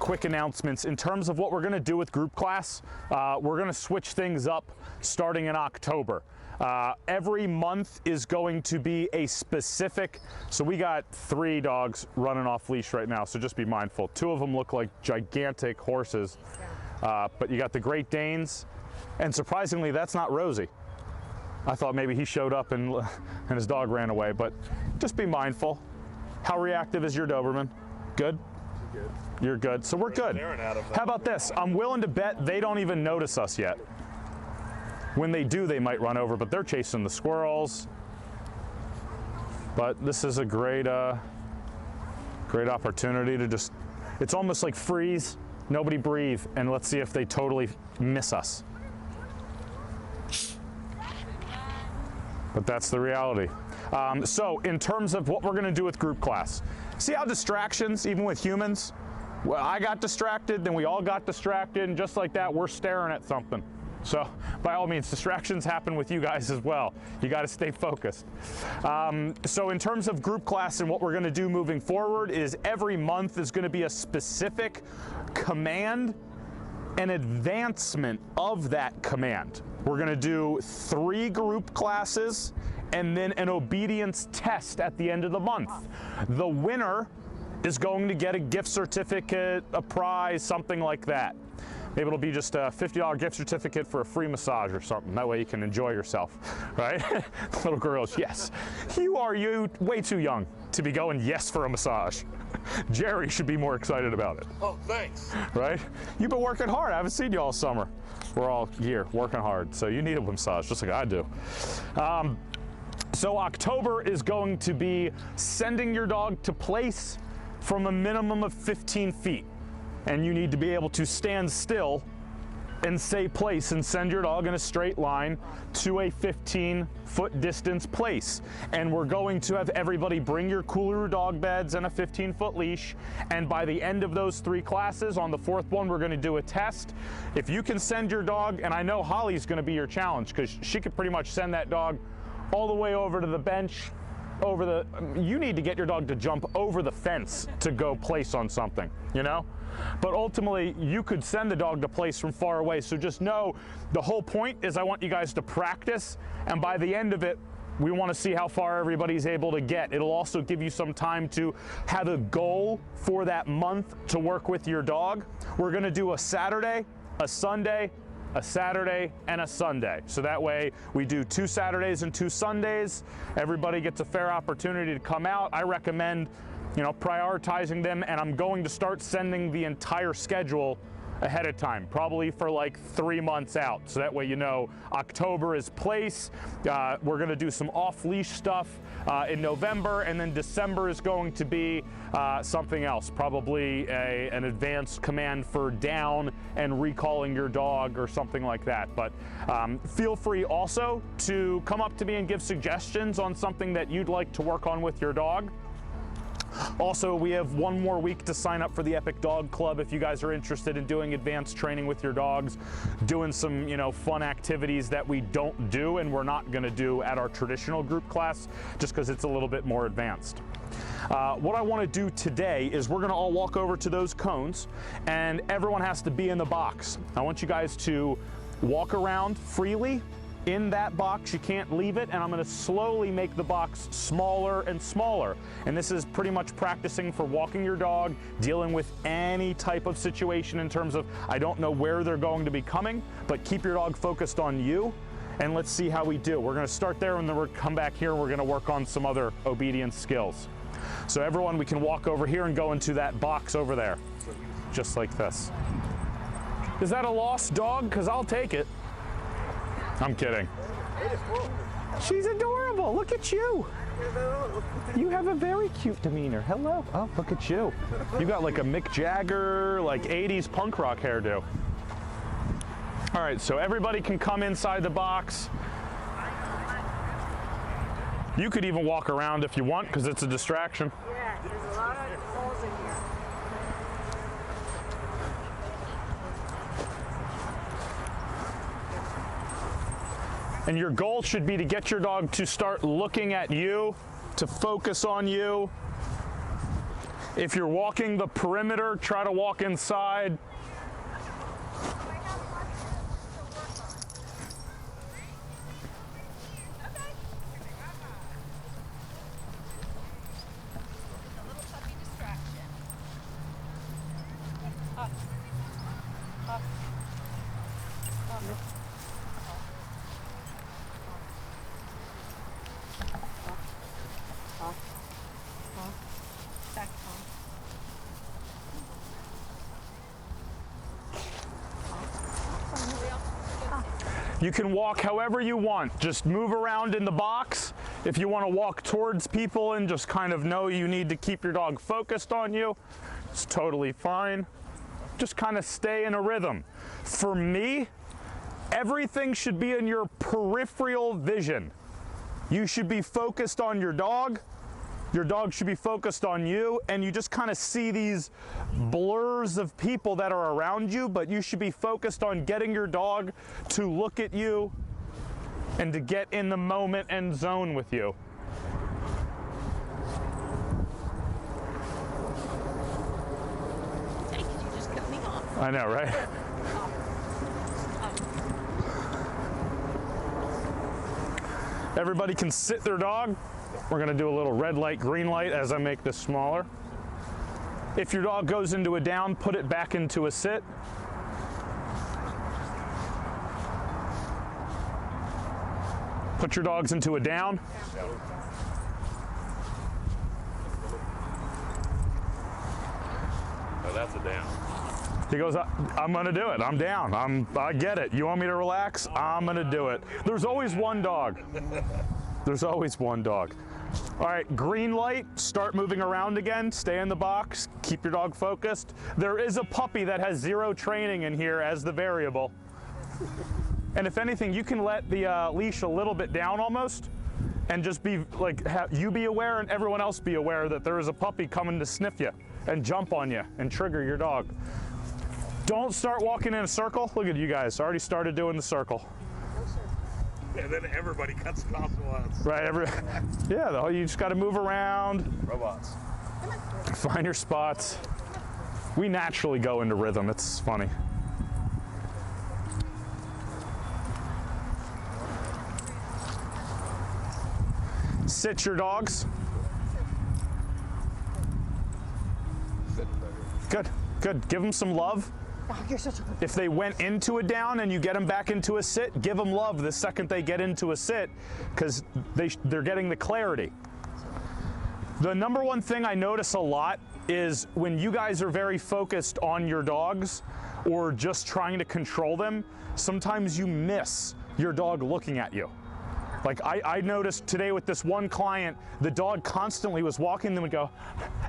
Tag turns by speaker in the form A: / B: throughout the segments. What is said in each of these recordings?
A: quick announcements. In terms of what we're going to do with group class, we're going to switch things up starting in October. Every month is going to be a specific, so we got 3 dogs running off leash right now, so just be mindful. 2 of them look like gigantic horses, but you got the Great Danes, and surprisingly that's not Rosie. I thought maybe he showed up and his dog ran away, but just be mindful. How reactive is your Doberman? Good? Good. You're good, so we're good. How about this? I'm willing to bet they don't even notice us yet. When they do, they might run over, but they're chasing the squirrels. But this is a great, great opportunity to just, it's almost like freeze, nobody breathe, and let's see if they totally miss us. But that's the reality. So in terms of what we're gonna do with group class, see how distractions, even with humans, well, I got distracted, then we all got distracted, and just like that, we're staring at something. So by all means, distractions happen with you guys as well. You got to stay focused. So in terms of group class and what we're going to do moving forward is every month is going to be a specific command and advancement of that command. We're going to do 3 group classes and then an obedience test at the end of the month. The winner is going to get a gift certificate, a prize, something like that. Maybe it'll be just a $50 gift certificate for a free massage or something. That way you can enjoy yourself, right? Little girls, yes. You way too young to be going yes for a massage. Jerry should be more excited about it.
B: Oh, thanks.
A: Right? You've been working hard. I haven't seen you all summer. We're all here working hard, so you need a massage just like I do. So October is going to be sending your dog to place from a minimum of 15 feet. And you need to be able to stand still and say place and send your dog in a straight line to a 15-foot distance place. And we're going to have everybody bring your Coolaroo dog beds and a 15-foot leash. And by the end of those 3 classes, on the 4th one, we're going to do a test. If you can send your dog, and I know Holly's going to be your challenge because she could pretty much send that dog all the way over to the bench, you need to get your dog to jump over the fence to go place on something, you know? But ultimately, you could send the dog to place from far away. So just know the whole point is I want you guys to practice, and by the end of it, we want to see how far everybody's able to get. It'll also give you some time to have a goal for that month to work with your dog. We're going to do a Saturday, a Sunday, a Saturday, and a Sunday. So that way we do 2 Saturdays and 2 Sundays. Everybody gets a fair opportunity to come out. I recommend, you know, prioritizing them, and I'm going to start sending the entire schedule ahead of time, probably for like 3 months out. So that way, you know, October is place. We're going to do some off-leash stuff in November, and then December is going to be something else, probably an advanced command for down and recalling your dog or something like that. But feel free also to come up to me and give suggestions on something that you'd like to work on with your dog. Also, we have 1 more week to sign up for the Epic Dog Club if you guys are interested in doing advanced training with your dogs, doing some, you know, fun activities that we don't do and we're not going to do at our traditional group class just because it's a little bit more advanced. What I want to do today is we're going to all walk over to those cones and everyone has to be in the box. I want you guys to walk around freely in that box. You can't leave it, and I'm going to slowly make the box smaller and smaller. And this is pretty much practicing for walking your dog, dealing with any type of situation in terms of, I don't know where they're going to be coming, but keep your dog focused on you, and let's see how we do. We're going to start there, and then we're going to come back here, and we're going to work on some other obedience skills. So everyone, we can walk over here and go into that box over there, just like this. Is that a lost dog? Because I'll take it. I'm kidding. She's adorable. Look at you. You have a very cute demeanor. Hello. Oh, look at you. You got like a Mick Jagger, like 80s punk rock hairdo. All right, so everybody can come inside the box. You could even walk around if you want because it's a distraction.
C: Yeah, there's a lot of holes in here.
A: And your goal should be to get your dog to start looking at you, to focus on you. If you're walking the perimeter, try to walk inside. You can walk however you want. Just move around in the box. If you want to walk towards people and just kind of know you need to keep your dog focused on you, it's totally fine. Just kind of stay in a rhythm. For me, everything should be in your peripheral vision. You should be focused on your dog should be focused on you, and you just kind of see these blurs of people that are around you, but you should be focused on getting your dog to look at you and to get in the moment and zone with you.
C: Hey, could you just cut me off?
A: I know, right? Everybody can sit their dog. We're gonna do a little red light, green light as I make this smaller. If your dog goes into a down, put it back into a sit. Put your dogs into a down.
B: Oh, that's a down.
A: He goes, I'm gonna do it. I'm down. I get it. You want me to relax? I'm gonna do it. There's always one dog. There's always one dog. All right, green light, start moving around again, stay in the box, keep your dog focused. There is a puppy that has 0 training in here as the variable. And if anything, you can let the leash a little bit down almost, and just be like, you be aware and everyone else be aware that there is a puppy coming to sniff you and jump on you and trigger your dog. Don't start walking in a circle. Look at you guys, already started doing the circle.
B: And then everybody cuts it off at once.
A: Right, yeah, you just got to move around.
B: Robots.
A: Find your spots. We naturally go into rhythm, it's funny. Sit your dogs. Good, good. Give them some love. If they went into a down and you get them back into a sit, give them love the second they get into a sit, because they're getting the clarity. The number one thing I notice a lot is when you guys are very focused on your dogs or just trying to control them, sometimes you miss your dog looking at you. Like I noticed today with this one client, the dog constantly was walking them and go,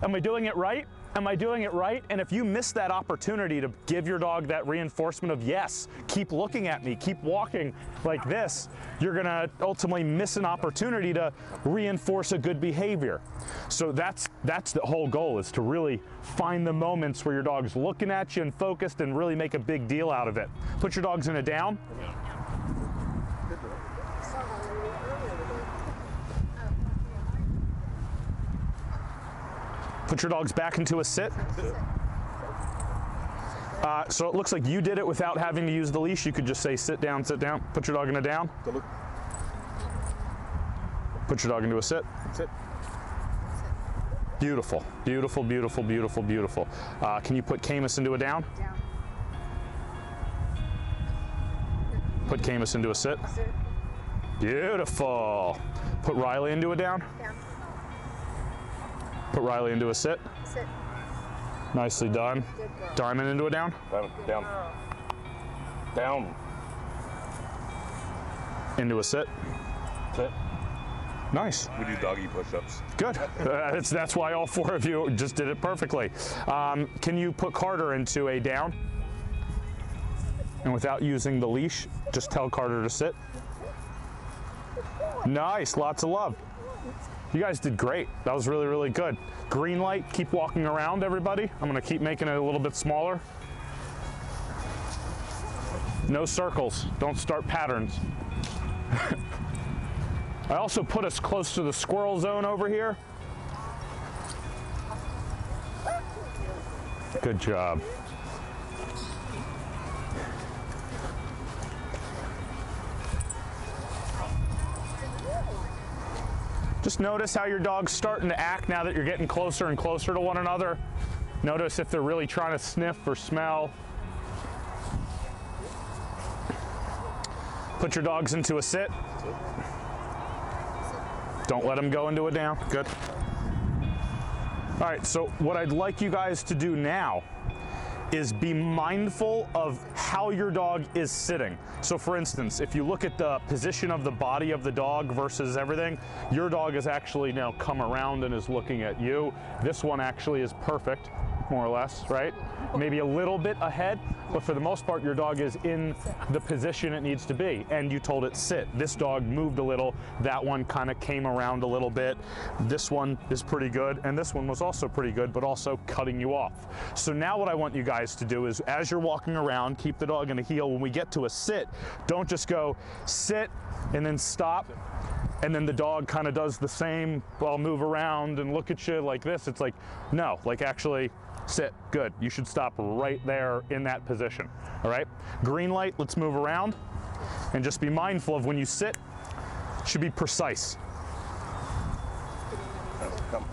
A: am I doing it right? Am I doing it right? And if you miss that opportunity to give your dog that reinforcement of yes, keep looking at me, keep walking like this, you're gonna ultimately miss an opportunity to reinforce a good behavior. So that's the whole goal, is to really find the moments where your dog's looking at you and focused and really make a big deal out of it. Put your dogs in a down. Put your dogs back into a sit. So it looks like you did it without having to use the leash. You could just say sit down, sit down. Put your dog in a down. Put your dog into a sit.
B: Sit.
A: Beautiful, beautiful, beautiful, beautiful, beautiful. Can you put Camus into a down?
C: Down.
A: Put Camus into a sit.
C: Sit.
A: Beautiful. Put Riley into a down.
C: Down.
A: Put Riley into a sit.
C: Sit.
A: Nicely done.
C: Good girl.
A: Diamond into a down.
B: Down. Down. Down.
A: Into a sit.
B: Sit.
A: Nice.
B: We do doggy push-ups.
A: Good. That's why all four of you just did it perfectly. Can you put Carter into a down? And without using the leash, just tell Carter to sit. Nice. Lots of love. You guys did great. That was really, really good. Green light, keep walking around, everybody. I'm gonna keep making it a little bit smaller. No circles, don't start patterns. I also put us close to the squirrel zone over here. Good job. Just notice how your dog's starting to act now that you're getting closer and closer to one another. Notice if they're really trying to sniff or smell. Put your dogs into a sit. Don't let them go into a down. Good. All right, so what I'd like you guys to do now is be mindful of how your dog is sitting. So for instance, if you look at the position of the body of the dog versus everything, your dog has actually now come around and is looking at you. This one actually is perfect, more or less, right? Maybe a little bit ahead, but for the most part, your dog is in the position it needs to be. And you told it sit. This dog moved a little. That one kind of came around a little bit. This one is pretty good. And this one was also pretty good, but also cutting you off. So now what I want you guys to do is, as you're walking around, keep the dog in a heel. When we get to a sit, don't just go sit and then stop. And then the dog kind of does the same, well, move around and look at you like this. It's like, no, like actually sit, good. You should stop right there in that position, all right? Green light, let's move around. And just be mindful of when you sit, it should be precise.
B: Come.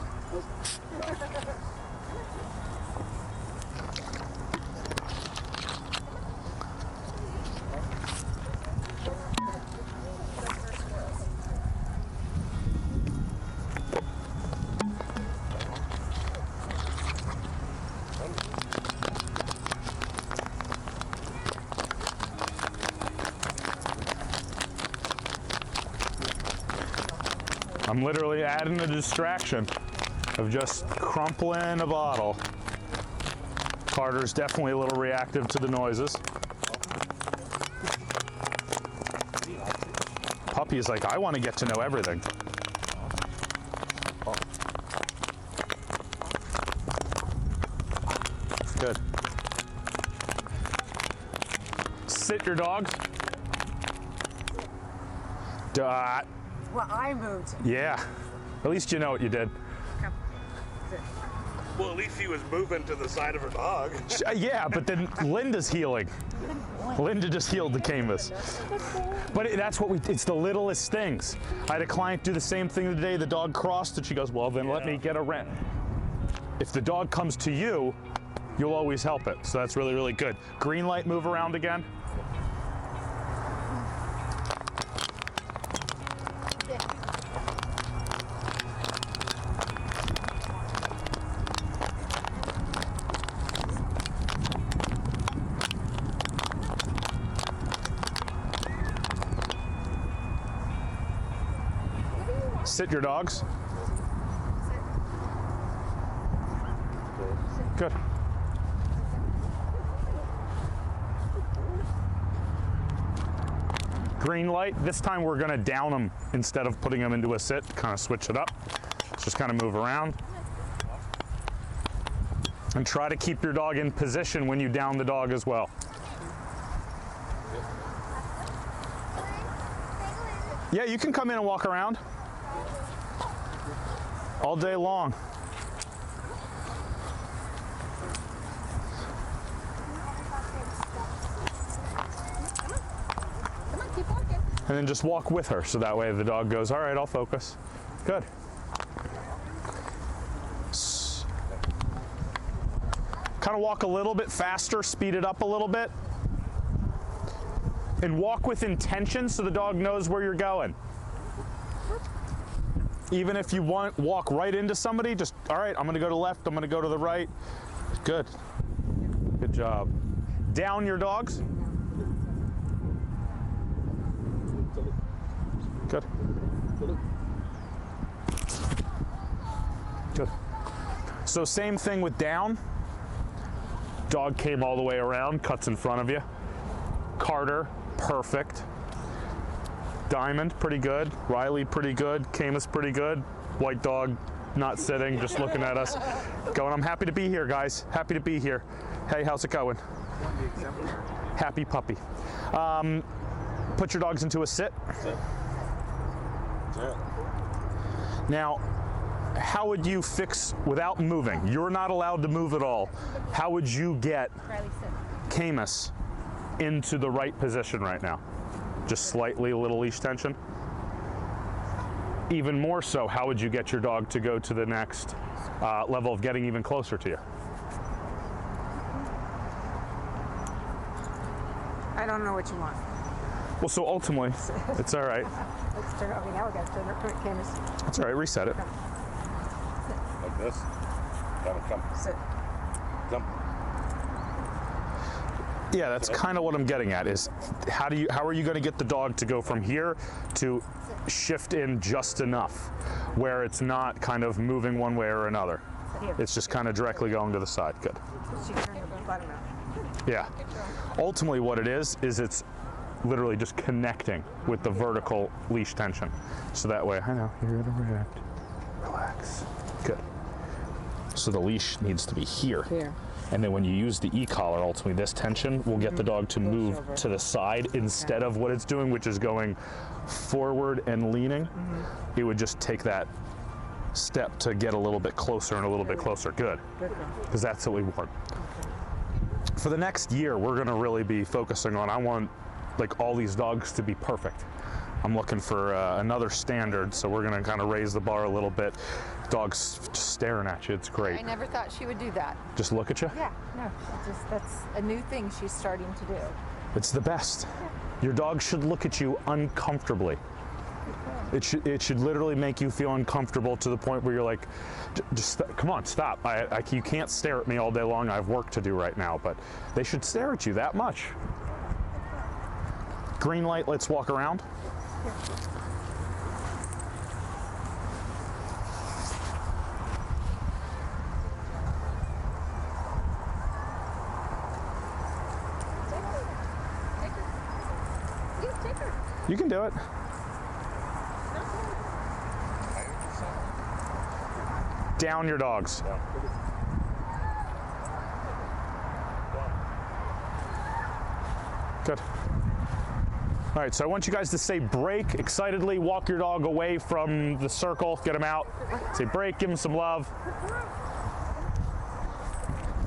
A: I'm literally adding a distraction of just crumpling a bottle. Carter's definitely a little reactive to the noises. Puppy is like, I want to get to know everything. Good. Sit your dogs. Dot.
C: Well, I moved.
A: Yeah. At least you know what you did.
B: Well, at least she was moving to the side of her dog.
A: Yeah, but then Linda's healing. Linda just healed the canvas. But that's what it's the littlest things. I had a client do the same thing the day the dog crossed and she goes, well, then let me get a rent. If the dog comes to you, you'll always help it. So that's really, really good. Green light, move around again. Sit your dogs. Good. Green light. This time we're going to down them instead of putting them into a sit. Kind of switch it up. Just kind of move around. And try to keep your dog in position when you down the dog as well. Yeah, you can come in and walk around. All day long.
C: Come on, keep walking.
A: And then just walk with her, so that way the dog goes, all right, I'll focus. Good. Kind of walk a little bit faster, speed it up a little bit. And walk with intention so the dog knows where you're going. Even if you walk right into somebody, just, all right, I'm going to go to the left, I'm going to go to the right. Good. Good job. Down your dogs. Good. Good. So same thing with down. Dog came all the way around, cuts in front of you. Carter, perfect. Diamond, pretty good. Riley, pretty good. Camus, pretty good. White dog, not sitting, just looking at us. Going, I'm happy to be here, guys. Happy to be here. Hey, how's it going? Happy puppy. Put your dogs into a sit. Now, how would you fix, without moving, you're not allowed to move at all, how would you get
C: Riley, sit.
A: Camus into the right position right now? Just slightly a little leash tension? Even more so, how would you get your dog to go to the next level of getting even closer to you?
C: I don't know what you want.
A: Well, so ultimately, it's all right.
C: Let's turn. Okay, now we got to turn it. Camus.
A: It's all right, reset it.
B: Like this. Come.
C: Sit.
B: Jump.
A: Yeah, that's kind of what I'm getting at is how are you going to get the dog to go from here to shift in just enough where it's not kind of moving one way or another.
C: Here.
A: It's just kind of directly going to the side. Good.
C: She turned her bottom out.
A: Yeah. Ultimately what it is it's literally just connecting with the vertical leash tension. So that way, I know, you're going to react. Relax. Good. So the leash needs to be here.
C: Here.
A: And then when you use the e-collar, ultimately this tension will get the dog to move to the side instead of what it's doing, which is going forward and leaning. It would just take that step to get a little bit closer and a little bit closer. Good.
C: Good girl.
A: Because that's what we want. For the next year, we're going to really be focusing on, I want like all these dogs to be perfect. I'm looking for another standard, so we're going to kind of raise the bar a little bit. Dog's just staring at you. It's great.
D: I never thought she would do that.
A: Just look at you.
D: Yeah, no, that's a new thing she's starting to do.
A: It's the best. Your dog should look at you uncomfortably. It should literally make you feel uncomfortable to the point where you're like, just come on, stop. You can't stare at me all day long. I have work to do right now, but they should stare at you that much. Green light, let's walk around.
C: Take her.
A: You can do it. Down your dogs. Good. All right, so I want you guys to say break excitedly, walk your dog away from the circle, get him out. Say break, give him some love.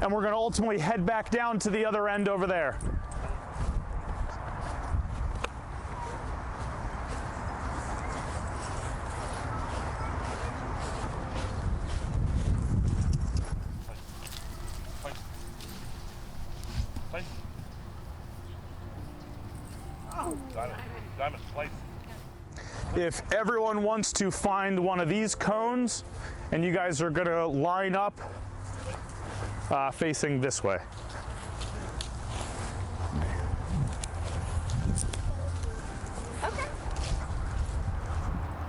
A: And we're gonna ultimately head back down to the other end over there.
B: Place. Diamond, place.
A: If everyone wants to find one of these cones, and you guys are gonna line up facing this way.
D: Okay.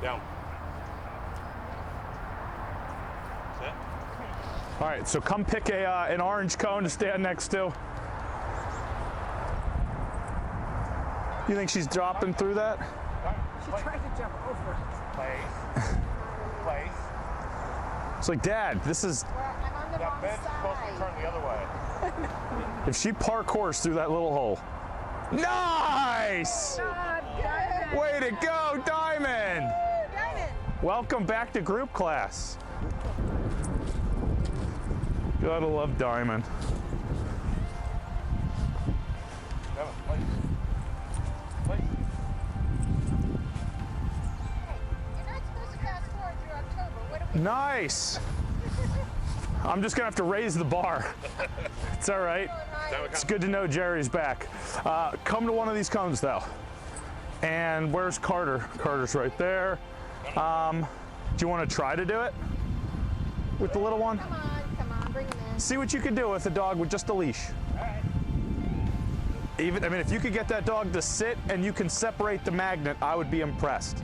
B: Down. Sit.
A: All right, so come pick an orange cone to stand next to. You think she's dropping through that?
C: She tried to jump over it.
B: Place. Place.
A: It's like, Dad, this is,
D: I'm on the
B: That
D: wrong
B: bed's supposed to
D: side.
B: turn the other way.
A: if she parkours through that little hole. Nice! Way to go, Diamond!
D: Diamond.
A: Welcome back to group class. Gotta love Diamond.
B: Diamond, place. Place.
D: You're not supposed to fast forward through October. What do we
A: Nice! I'm just gonna have to raise the bar. It's all right. It's good to know Jerry's back. Come to one of these cones though. And where's Carter? Carter's right there. Do you want to try to do it with the little one?
D: Come on, bring him in.
A: See what you can do with a dog with just a leash. Even, I mean, if you could get that dog to sit and you can separate the magnet, I would be impressed.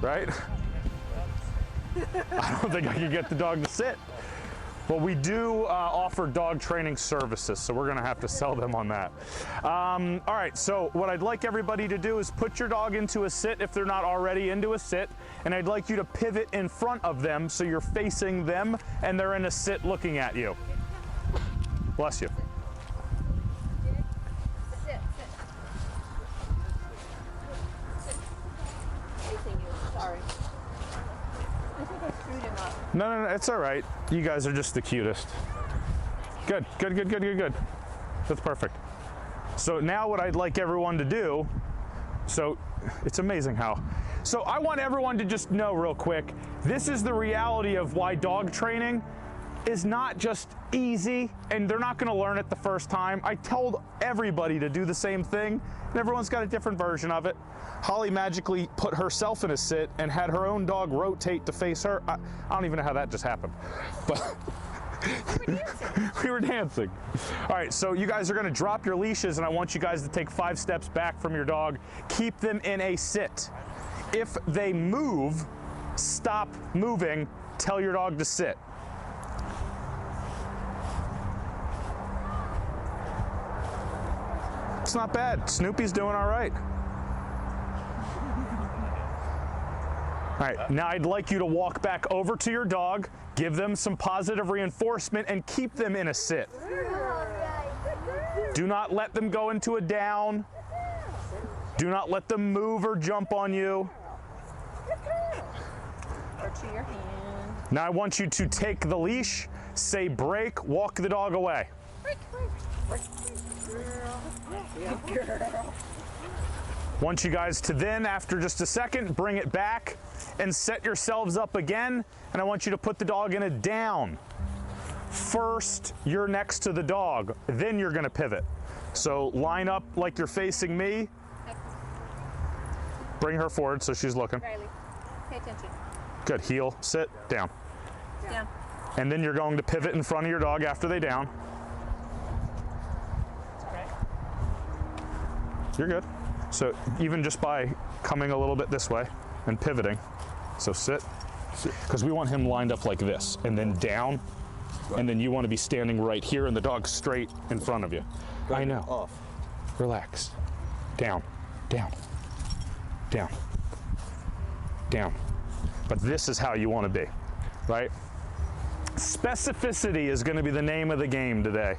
A: Right? I don't think I can get the dog to sit. But we do offer dog training services, so we're gonna have to sell them on that. All right, so what I'd like everybody to do is put your dog into a sit if they're not already into a sit, and I'd like you to pivot in front of them so you're facing them and they're in a sit looking at you. Bless you.
D: Sit. Facing you. Sorry. I think I screwed him
A: No, it's all right. You guys are just the cutest. Good. That's perfect. So now what I'd like everyone to do, so it's amazing how. So I want everyone to just know real quick, this is the reality of why dog training is not just easy and they're not gonna learn it the first time. I told everybody to do the same thing and everyone's got a different version of it. Holly magically put herself in a sit and had her own dog rotate to face her. I don't even know how that just happened, but we were dancing. All right, so you guys are gonna drop your leashes and I want you guys to take 5 steps back from your dog. Keep them in a sit. If they move, stop moving, tell your dog to sit. It's not bad. Snoopy's doing all right. All right, now I'd like you to walk back over to your dog, give them some positive reinforcement, and keep them in a sit. Do not let them go into a down. Do not let them move or jump on you.
D: Or to your hand.
A: Now I want you to take the leash, say break, walk the dog away. Want you guys to then, after just a second, bring it back and set yourselves up again. And I want you to put the dog in a down. First, you're next to the dog, then you're gonna pivot. So line up like you're facing me. Bring her forward so she's looking.
D: Riley, pay attention.
A: Good, heel, sit, down.
D: Down.
A: And then you're going to pivot in front of your dog after they down. You're good. So even just by coming a little bit this way and pivoting. So sit, because we want him lined up like this and then down. And then you want to be standing right here and the dog's straight in front of you. I know.
E: Off.
A: Relax. Down, down, down, down. But this is how you want to be, right? Specificity is going to be the name of the game today.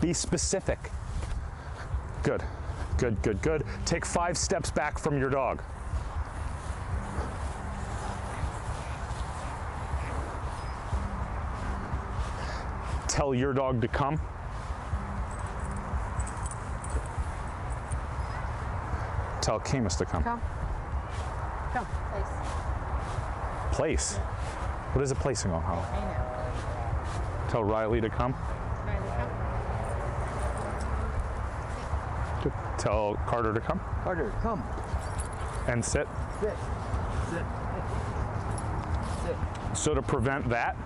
A: Be specific. Good, good, good, good. Take 5 steps back from your dog. Tell your dog to come. Tell Camus to come.
C: Come. Come.
A: Place. What is it placing on, Holly?
C: I know.
A: Tell Riley to come.
C: Riley, come.
A: Good. Tell Carter to come.
E: Carter, come.
A: And sit.
E: Sit. Sit. Sit.
A: So to prevent that,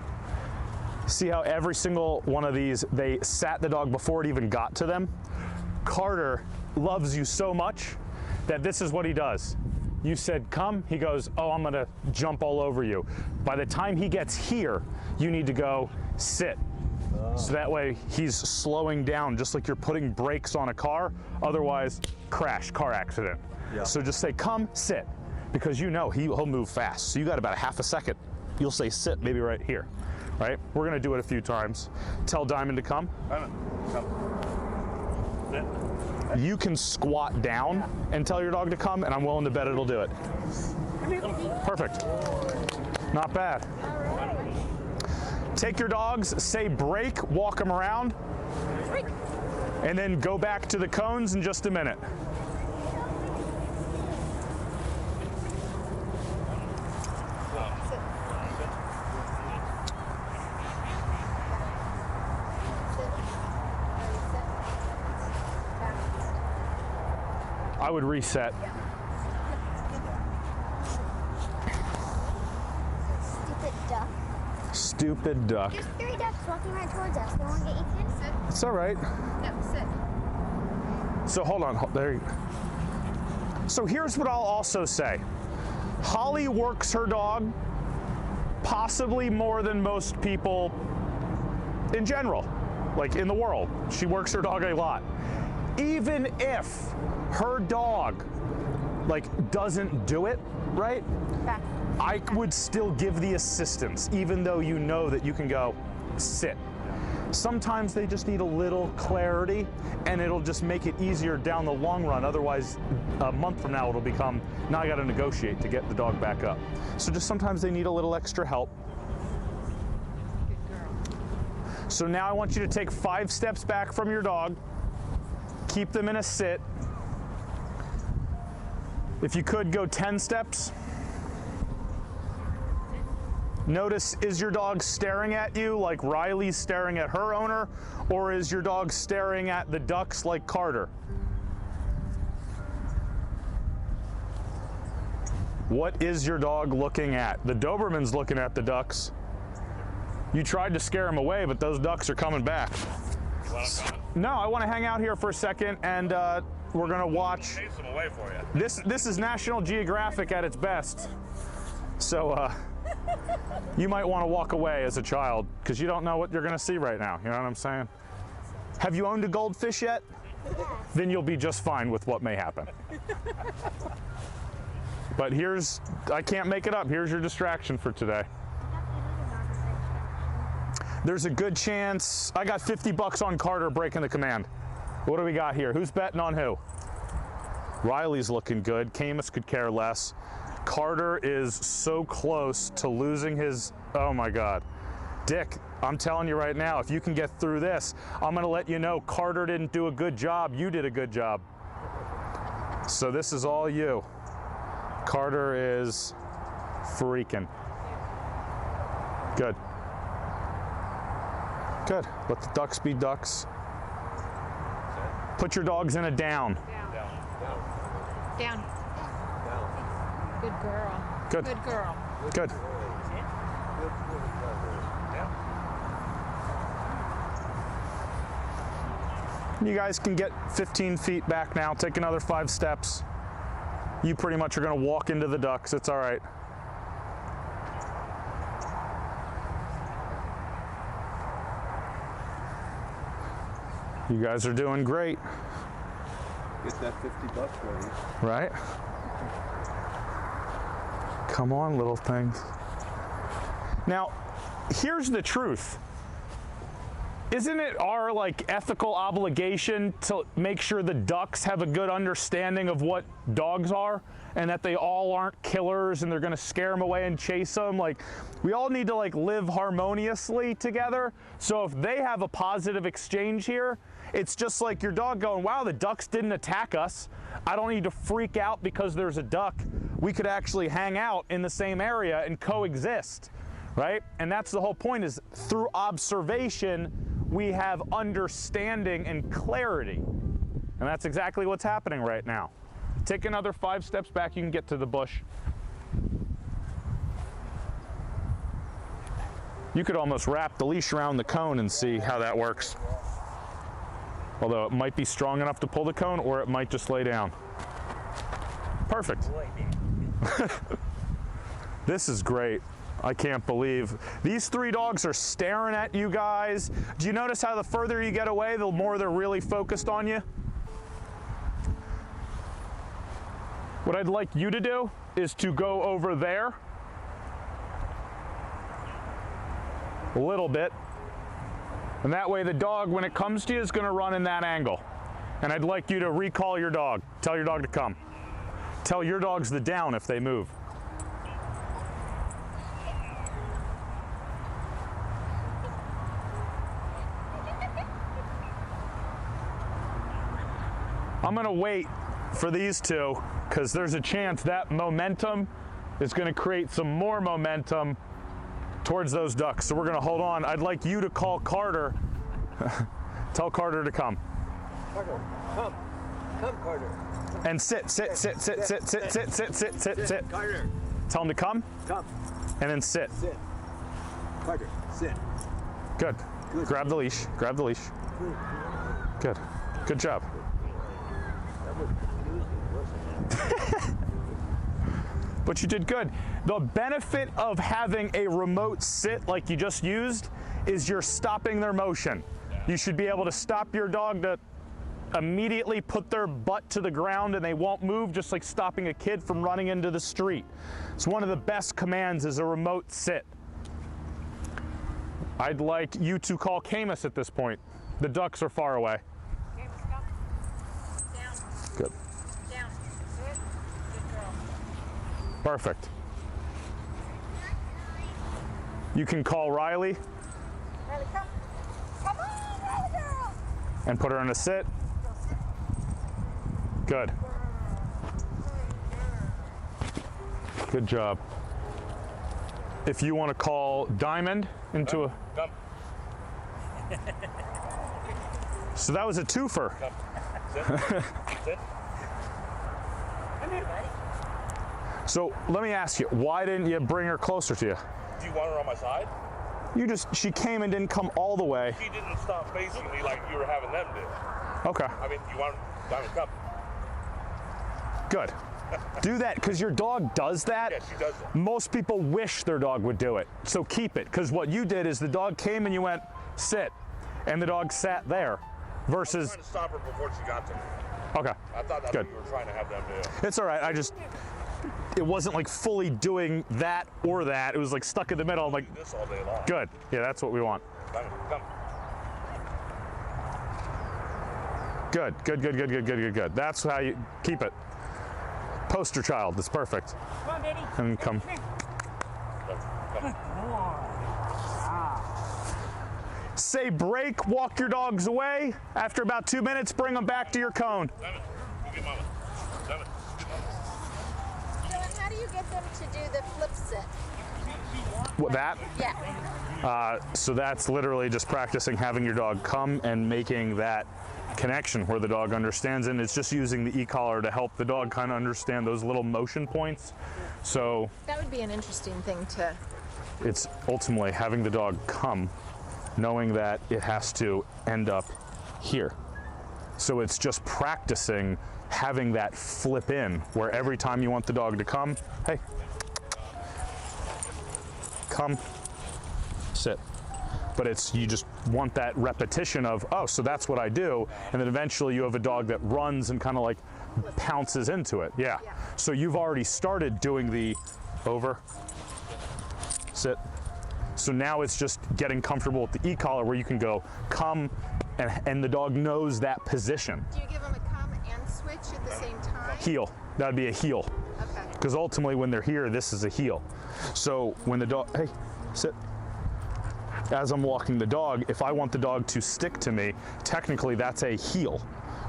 A: see how every single one of these, they sat the dog before it even got to them? Carter loves you so much that this is what he does. You said come, he goes, oh, I'm gonna jump all over you. By the time he gets here, you need to go sit. So that way he's slowing down, just like you're putting brakes on a car. Otherwise, crash, car accident.
E: Yeah.
A: So just say come, sit, because you know he'll move fast. So you got about a half a second. You'll say sit, maybe right here, right? We're gonna do it a few times. Tell Diamond to come.
B: Diamond, come. Sit.
A: You can squat down and tell your dog to come, and I'm willing to bet it'll do it. Perfect. Not bad. Take your dogs, say break, walk them around, and then go back to the cones in just a minute. I would reset.
D: Stupid duck.
A: Stupid duck.
D: There's 3 ducks walking right towards us. They won't get eaten. Sit.
A: It's all right.
D: No, sit.
A: So hold on, there you. So here's what I'll also say. Holly works her dog possibly more than most people in general, like in the world. She works her dog a lot. Even if her dog like doesn't do it right,
C: Back.
A: I would still give the assistance, even though you know that you can go sit. Sometimes they just need a little clarity, and it'll just make it easier down the long run. Otherwise, a month from now, it'll become, now I got to negotiate to get the dog back up. So just sometimes they need a little extra help.
C: Good girl.
A: So now I want you to take 5 steps back from your dog. Keep them in a sit. If you could, go 10 steps. Notice, is your dog staring at you like Riley's staring at her owner, or is your dog staring at the ducks like Carter? What is your dog looking at? The Doberman's looking at the ducks. You tried to scare him away, but those ducks are coming back.
B: You want to come?
A: No, I want to hang out here for a second, and we're gonna watch.
B: Chase them away for you.
A: This is National Geographic at its best. So you might want to walk away as a child because you don't know what you're going to see right now. You know what I'm saying? Have you owned a goldfish yet? Then you'll be just fine with what may happen. But I can't make it up. Here's your distraction for today. There's a good chance, I got $50 on Carter breaking the command. What do we got here? Who's betting on who? Riley's looking good. Camus could care less. Carter is so close to losing his, oh my God. Dick, I'm telling you right now, if you can get through this, I'm gonna let you know Carter didn't do a good job, you did a good job. So this is all you. Carter is freaking. Good. Good, let the ducks be ducks. Put your dogs in a down.
C: Down. Good girl.
A: Good.
C: Good girl.
A: Good. You guys can get 15 feet back now. Take another 5 steps. You pretty much are going to walk into the ducks. It's all right. You guys are doing great.
E: Get that $50 ready.
A: Right? Come on, little things. Now, here's the truth. Isn't it our ethical obligation to make sure the ducks have a good understanding of what dogs are and that they all aren't killers and they're gonna scare them away and chase them? We all need to live harmoniously together. So if they have a positive exchange here, it's just like your dog going, wow, the ducks didn't attack us. I don't need to freak out because there's a duck. We could actually hang out in the same area and coexist, right? And that's the whole point, is through observation, we have understanding and clarity. And that's exactly what's happening right now. Take another 5 steps back, you can get to the bush. You could almost wrap the leash around the cone and see how that works. Although it might be strong enough to pull the cone, or it might just lay down. Perfect. This is great. I can't believe. These 3 dogs are staring at you guys. Do you notice how the further you get away, the more they're really focused on you? What I'd like you to do is to go over there a little bit. And that way the dog, when it comes to you, is going to run in that angle. And I'd like you to recall your dog. Tell your dog to come. Tell your dogs the down if they move. I'm going to wait for these two because there's a chance that momentum is going to create some more momentum towards those ducks. So we're going to hold on. I'd like you to call Carter. Tell Carter to come.
E: Carter, come. Come, Carter.
A: And sit.
E: Carter,
A: Tell him to come
E: come.
A: and then sit.
E: Sit. Carter, sit.
A: Good.
E: Good.
A: Grab the leash. Grab the leash. Good. Good job.
E: That was confusing, wasn't it?
A: But you did good. The benefit of having a remote sit like you just used is you're stopping their motion. You should be able to stop your dog to immediately put their butt to the ground and they won't move, just like stopping a kid from running into the street. It's one of the best commands is a remote sit. I'd like you to call Camus at this point. The ducks are far away.
C: Camus, come. Down.
A: Good.
C: Down. Good. Good girl.
A: Perfect. You can call Riley
D: Riley, come. Come on, Riley girl.
A: and put her in a sit. Good. Good job. If you want to call Diamond into a...
B: Come.
A: So that was a twofer.
B: Come. Sit. Sit. Come here, buddy.
A: So let me ask you, why didn't you bring her closer to you?
B: Do you want her on my side?
A: She came and didn't come all the way.
B: She didn't stop facing me like you were having them do.
A: Okay,
B: I mean, you want Diamond, come.
A: good. Do that, because your dog does that.
B: Yeah, she does that.
A: Most people wish their dog would do it. So keep it, because what you did is the dog came and you went, sit, and the dog sat there,
B: I
A: versus,
B: was trying to stop her before she got to me.
A: okay,
B: I thought that's
A: Good.
B: what you were trying to have them do.
A: it's all right. It wasn't like fully doing that or that. It was like stuck in the middle. I'm like,
B: Do this all day long.
A: good. Yeah, that's what we want.
B: Diamond, come.
A: Good, good, good, good, good, good, good, good. That's how you keep it. Poster child, that's perfect.
C: Come on, baby.
A: And come.
B: Come.
A: Say break, walk your dogs away. After about 2 minutes, bring them back to your cone.
B: Diamond, you get mama. Diamond, you get mama.
D: Dylan, how do you get them to do the flip sit?
A: What, that?
D: Yeah.
A: So that's literally just practicing having your dog come and making that connection where the dog understands it. And it's just using the e-collar to help the dog kind of understand those little motion points. So
C: That would be an interesting thing to.
A: it's ultimately having the dog come, knowing that it has to end up here. So it's just practicing having that flip in, where every time you want the dog to come, hey, come, sit. But you just want that repetition of, oh, so that's what I do. And then eventually you have a dog that runs and kind of like pounces into it. Yeah. So you've already started doing the over, sit. So now it's just getting comfortable with the e-collar where you can go come, and the dog knows that position.
D: Do you give them a come and switch at the same time?
A: Heel, that'd be a heel.
D: Okay.
A: Because ultimately when they're here, this is a heel. So when the dog, hey, sit. As I'm walking the dog, if I want the dog to stick to me, technically that's a heel.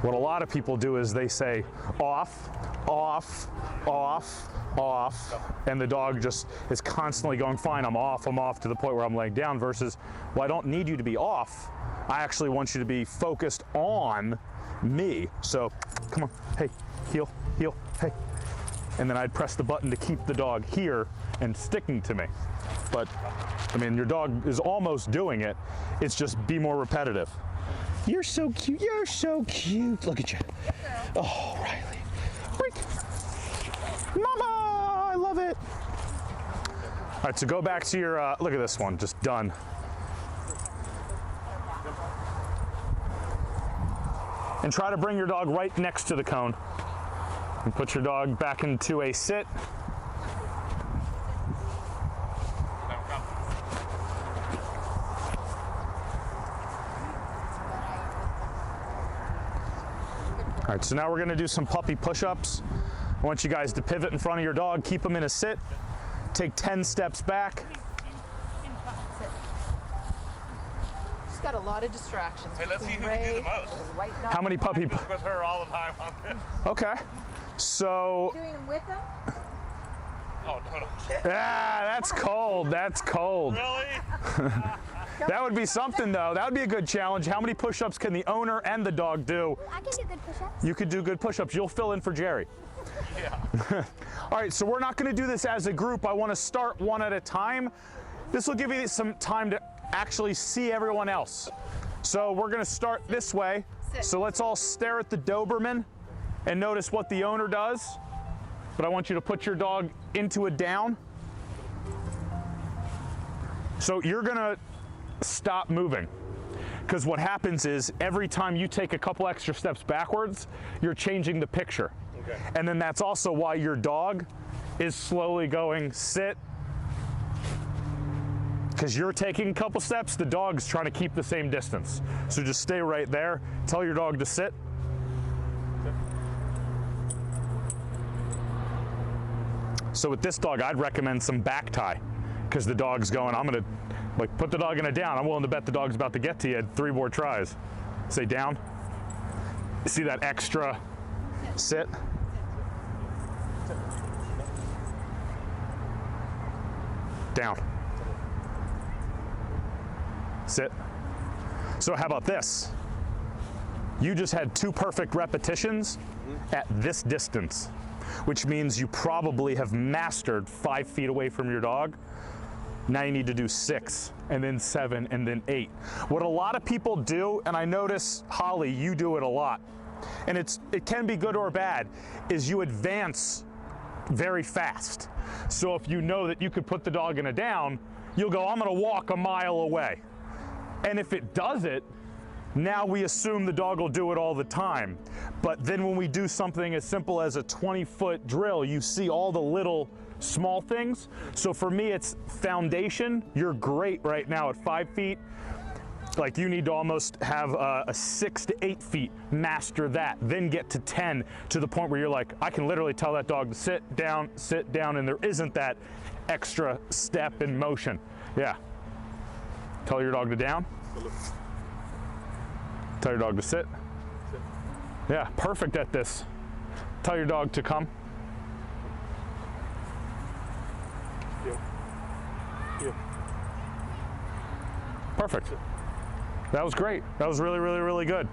A: What a lot of people do is they say off, off, off, off, and the dog just is constantly going, fine, I'm off, to the point where I'm laying down, versus, well, I don't need you to be off. I actually want you to be focused on me. So come on, hey, heel, heel, hey. And then I'd press the button to keep the dog here and sticking to me. But I mean, your dog is almost doing it. It's just be more repetitive. You're so cute. You're so cute. Look at you. Oh, Riley. Break. Mama, I love it. All right, so go back to your, look at this one, just done. And try to bring your dog right next to the cone. And put your dog back into a sit. All right, so now we're gonna do some puppy push-ups. I want you guys to pivot in front of your dog, keep them in a sit, take 10 steps back.
C: She's got a lot of distractions.
B: Hey, let's see who
C: Ray,
B: can do the most.
C: white
A: How many puppy?
B: Just with her all the time on this.
A: Okay. So,
D: Doing them with them?
B: Oh, no.
A: that's cold. That's cold.
B: Really?
A: That would be something, though. That would be a good challenge. How many push-ups can the owner and the dog do?
D: I can do good push-ups.
A: You could do good push-ups. You'll fill in for Jerry.
B: Yeah.
A: All right, so we're not going to do this as a group. I want to start one at a time. This will give you some time to actually see everyone else. So we're going to start this way.
C: Sit.
A: So let's all stare at the Doberman and notice what the owner does. But I want you to put your dog into a down. So you're going to stop moving. Because what happens is every time you take a couple extra steps backwards, you're changing the picture.
B: Okay.
A: And then that's also why your dog is slowly going sit, because you're taking a couple steps, the dog's trying to keep the same distance. So just stay right there. Tell your dog to sit. So with this dog, I'd recommend some back tie, because the dog's going, I'm gonna like put the dog in a down. I'm willing to bet the dog's about to get to you at 3 more tries. Say down. See that extra sit? Down. Sit. So how about this? You just had 2 perfect repetitions at this distance, which means you probably have mastered 5 feet away from your dog. Now you need to do 6, and then 7, and then 8. What a lot of people do, and I notice, Holly, you do it a lot, and it can be good or bad, is you advance very fast. So if you know that you could put the dog in a down, you'll go, I'm gonna walk a mile away. And if it does it, now we assume the dog will do it all the time. But then when we do something as simple as a 20-foot drill, you see all the little small things. So for me, it's foundation. You're great right now at 5 feet. Like you need to almost have a 6 to 8 feet, master that, then get to 10 to the point where you're like, I can literally tell that dog to sit down, and there isn't that extra step in motion. Yeah. Tell your dog to down. Tell your dog to sit. Yeah, perfect at this. Tell your dog to come. Perfect. That was great. That was really, really, really good.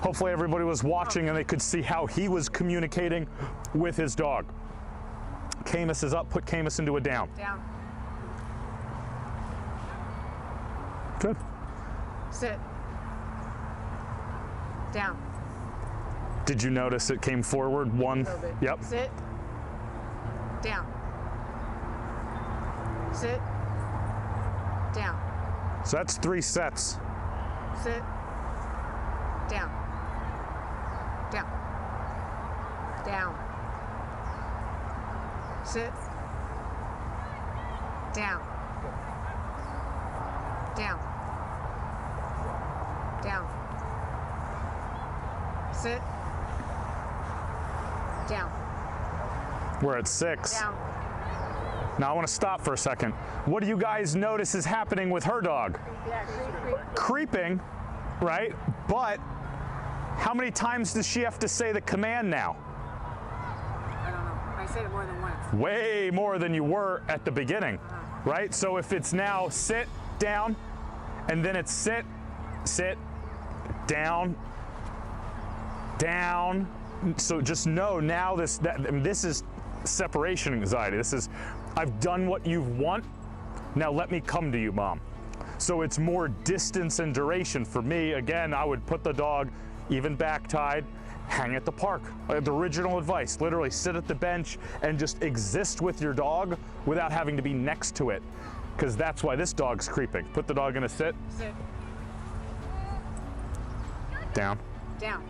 A: Hopefully everybody was watching and they could see how he was communicating with his dog. Camus is up, put Camus into a down.
C: Down.
A: Good.
C: Sit. Down.
A: Did you notice it came forward? 1. Yep.
C: Sit. Down. Sit. Down.
A: So that's 3 sets.
C: Sit. Down. Down. Down. Sit. Down. Down. Down. Sit. Down.
A: We're at 6.
C: Down.
A: Now I want to stop for a second. What do you guys notice is happening with her dog?
C: Yeah, creep.
A: Creeping, right? But how many times does she have to say the command now?
C: I don't know. I said it more than once.
A: Way more than you were at the beginning, right? So if it's now sit, down, and then it's sit, down, down. So just know now this is separation anxiety. This is, I've done what you want, now let me come to you, Mom. So it's more distance and duration. For me, again, I would put the dog, even back tied, hang at the park. The original advice, literally sit at the bench and just exist with your dog without having to be next to it. Because that's why this dog's creeping. Put the dog in a sit.
C: Sit.
A: Down.
C: Down.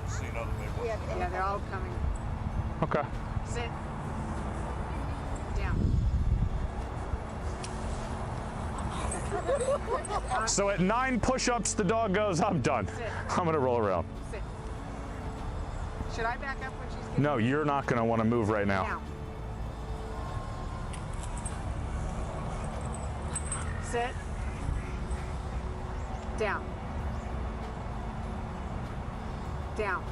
B: See another big one.
C: Yeah, they're all coming.
A: Okay.
C: Sit. Down.
A: So at 9 push-ups, the dog goes, I'm done.
C: Sit.
A: I'm gonna roll around.
C: Sit. Should I back up when she's getting
A: No, you're not gonna wanna move right now.
C: down? Sit. Down. Down.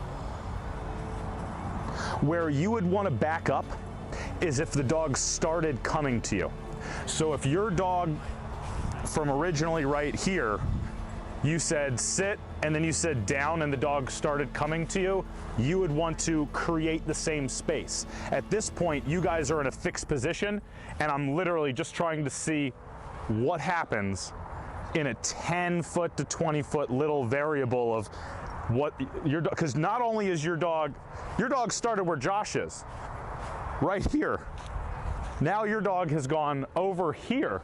A: Where you would want to back up is if the dog started coming to you. So if your dog from originally right here, you said sit and then you said down and the dog started coming to you, you would want to create the same space. At this point, you guys are in a fixed position and I'm literally just trying to see what happens in a 10-foot to 20-foot little variable of what your dog, because not only is your dog started where Josh is, right here. Now your dog has gone over here.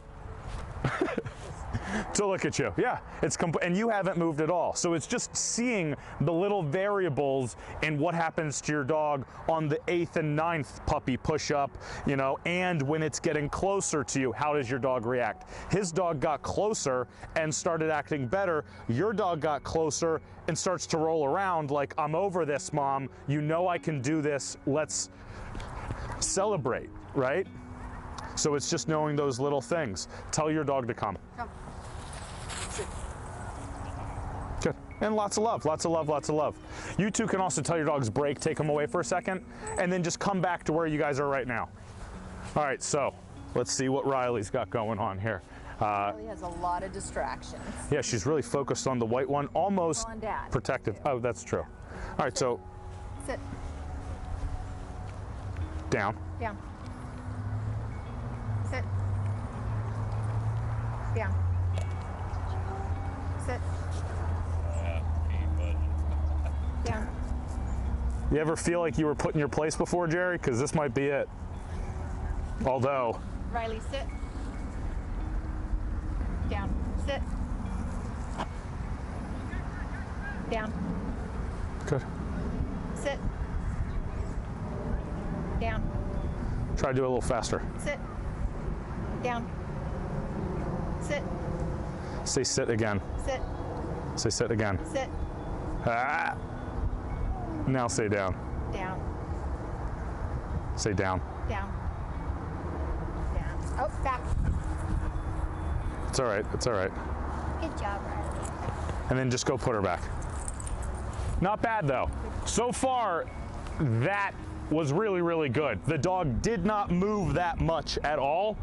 A: to look at you. Yeah, it's and you haven't moved at all. So it's just seeing the little variables in what happens to your dog on the 8th and 9th puppy push up, you know, and when it's getting closer to you, how does your dog react? His dog got closer and started acting better. Your dog got closer and starts to roll around like, I'm over this, Mom. You know I can do this. Let's celebrate, right? So it's just knowing those little things. Tell your dog to come.
C: Come. Sit.
A: Good. And lots of love, lots of love, lots of love. You two can also tell your dogs break, take them away for a second, and then just come back to where you guys are right now. All right, so let's see what Riley's got going on here.
F: Riley has a lot of distractions.
A: Yeah, she's really focused on the white one, almost
F: On Dad.
A: protective. Oh, that's true. All right, so
F: Sit.
A: down.
F: Down. Sit. Down. Sit. Down.
A: You ever feel like you were put in your place before, Jerry? Because this might be it. Although,
F: Riley, sit. Down. Sit. Down.
A: good.
F: Sit. Down.
A: Try to do it a little faster.
F: Sit. Down. Sit.
A: Say sit again.
F: Sit.
A: Say sit again.
F: Sit.
A: Ah. Now say down.
F: Down.
A: Say down.
F: Down. Down. Oh, back.
A: It's all right. It's all right.
F: Good job, Riley.
A: And then just go put her back. Not bad though. So far, that was really, really good. The dog did not move that much at all.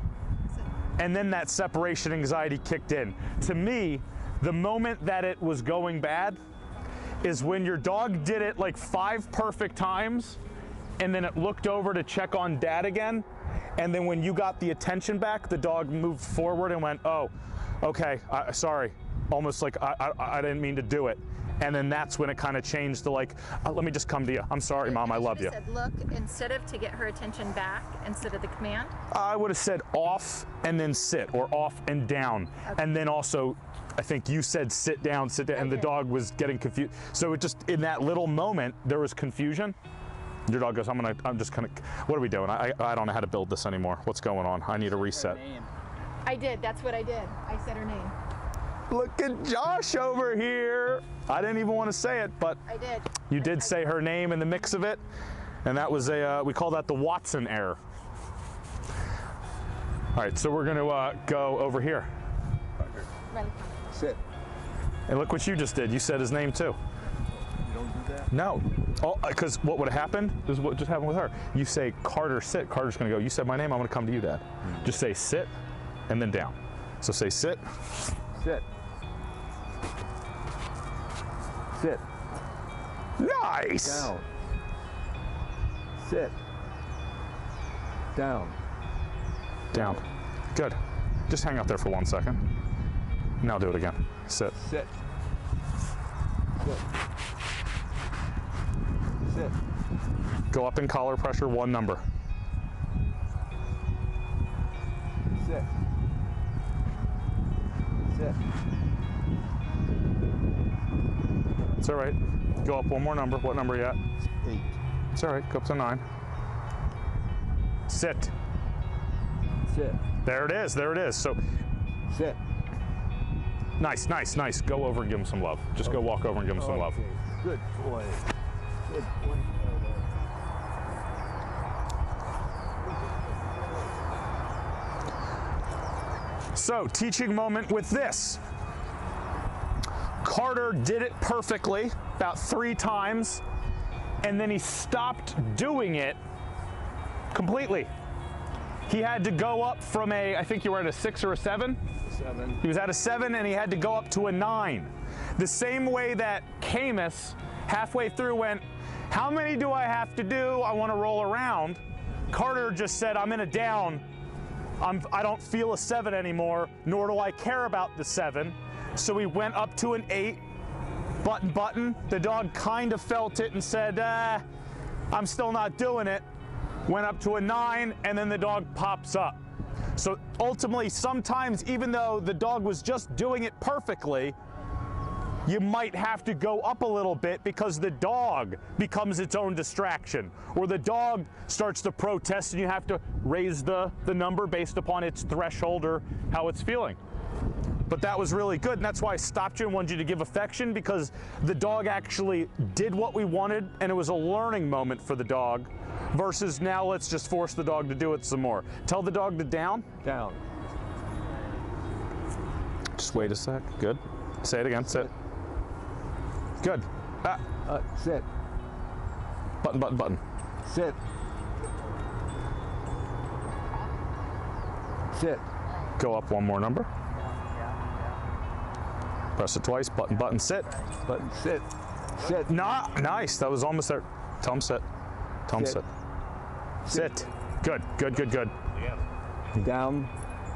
A: And then that separation anxiety kicked in. To me, the moment that it was going bad is when your dog did it like 5 perfect times and then it looked over to check on Dad again. And then when you got the attention back, the dog moved forward and went, oh, okay, sorry. Almost like I didn't mean to do it. And then that's when it kind of changed to like, let me just come to you. I'm sorry, Mom, I love you.
F: Said look instead of to get her attention back instead of the command.
A: I would have said off and then sit, or off and down.
F: Okay.
A: And then also, I think you said sit down, and the
F: did.
A: dog was getting confused. So it just, in that little moment, there was confusion. Your dog goes, I'm just gonna, what are we doing? I don't know how to build this anymore. What's going on? I need a reset.
F: I did, that's what I did. I said her name.
A: Look at Josh over here. I didn't even want to say it, but
F: I did.
A: you did say her name in the mix of it. And that was we call that the Watson error. All right, so we're gonna go over here.
F: Riley.
E: Sit.
A: And look what you just did. You said his name too.
E: You don't do that?
A: No, because what would have happened is what just happened with her. You say, Carter, sit. Carter's gonna go, you said my name, I'm gonna come to you, Dad. Just say sit and then down. So say sit.
E: Sit. Sit.
A: Nice.
E: Down. Sit. Down.
A: Down. Good. Just hang out there for 1 second. Now do it again. Sit.
E: Sit. Sit. Sit.
A: Go up in collar pressure, 1 number.
E: Sit. Sit.
A: It's all right. Go up 1 more number. What number are you at?
E: 8.
A: It's all right. Go up to 9. Sit.
E: Sit.
A: There it is. There it is. So
E: Sit.
A: nice, nice, nice. Go over and give him some love. Just go walk over and give him some love.
E: Okay. Good boy. Good boy.
A: So, teaching moment with this. Carter did it perfectly about 3 times, and then he stopped doing it completely. He had to go up from I think you were at a 6 or a 7?
E: 7.
A: He was at a 7 and he had to go up to a 9. The same way that Camus halfway through went, how many do I have to do? I want to roll around. Carter just said, I'm in a down. I don't feel a 7 anymore, nor do I care about the 7. So he went up to an 8, button. The dog kind of felt it and said, I'm still not doing it. Went up to a 9, and then the dog pops up. So ultimately, sometimes even though the dog was just doing it perfectly, you might have to go up a little bit because the dog becomes its own distraction, or the dog starts to protest and you have to raise the number based upon its threshold or how it's feeling. But that was really good, and that's why I stopped you and wanted you to give affection, because the dog actually did what we wanted, and it was a learning moment for the dog, versus now let's just force the dog to do it some more. Tell the dog to down.
E: Down.
A: Just wait a sec. Good. Say it again. Sit. Good.
E: Sit.
A: Button, button, button.
E: Sit. Sit.
A: Go up one more number. Press it twice. Button, button, sit.
E: Button. Sit. Sit.
A: Nice. That was almost there. Tell him sit. Tell him sit. Sit. Good, good, good, good.
E: Down.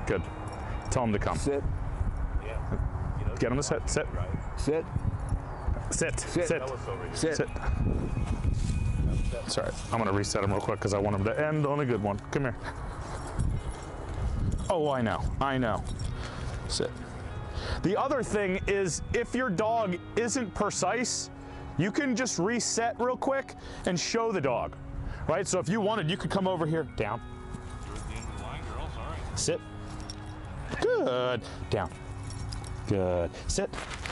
A: Good. Tell him to come.
E: Sit.
A: Get him to sit. Sit.
E: Sit.
A: Sit.
E: Sit.
A: Sit.
E: Sit.
A: Sit. Sorry, I'm gonna reset him real quick because I want him to end on a good one. Come here. Oh, I know. I know. Sit. The other thing is, if your dog isn't precise, you can just reset real quick and show the dog, right? So if you wanted, you could come over here, down. Sit. Good. Down. Good. Sit.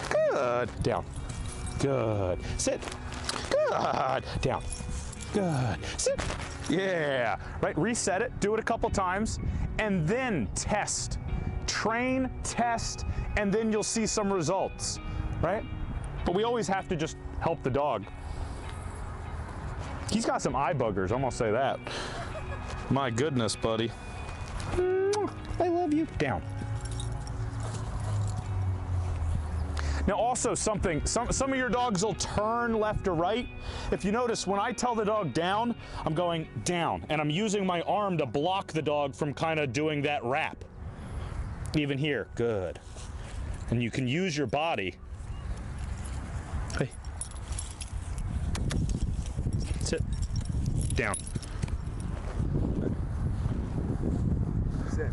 A: Good. Down. Good. Sit. Good. Down. Good. Sit. Yeah. Right. Reset it. Do it a couple times, and then test. Train, test, and then you'll see some results, right? But we always have to just help the dog. He's got some eye buggers, I'm gonna say that. My goodness, buddy. I love you. Down. Now also some of your dogs will turn left or right. If you notice, when I tell the dog down, I'm going down, and I'm using my arm to block the dog from kind of doing that wrap. Even here, good. And you can use your body. Hey. Sit. Down.
E: Sit.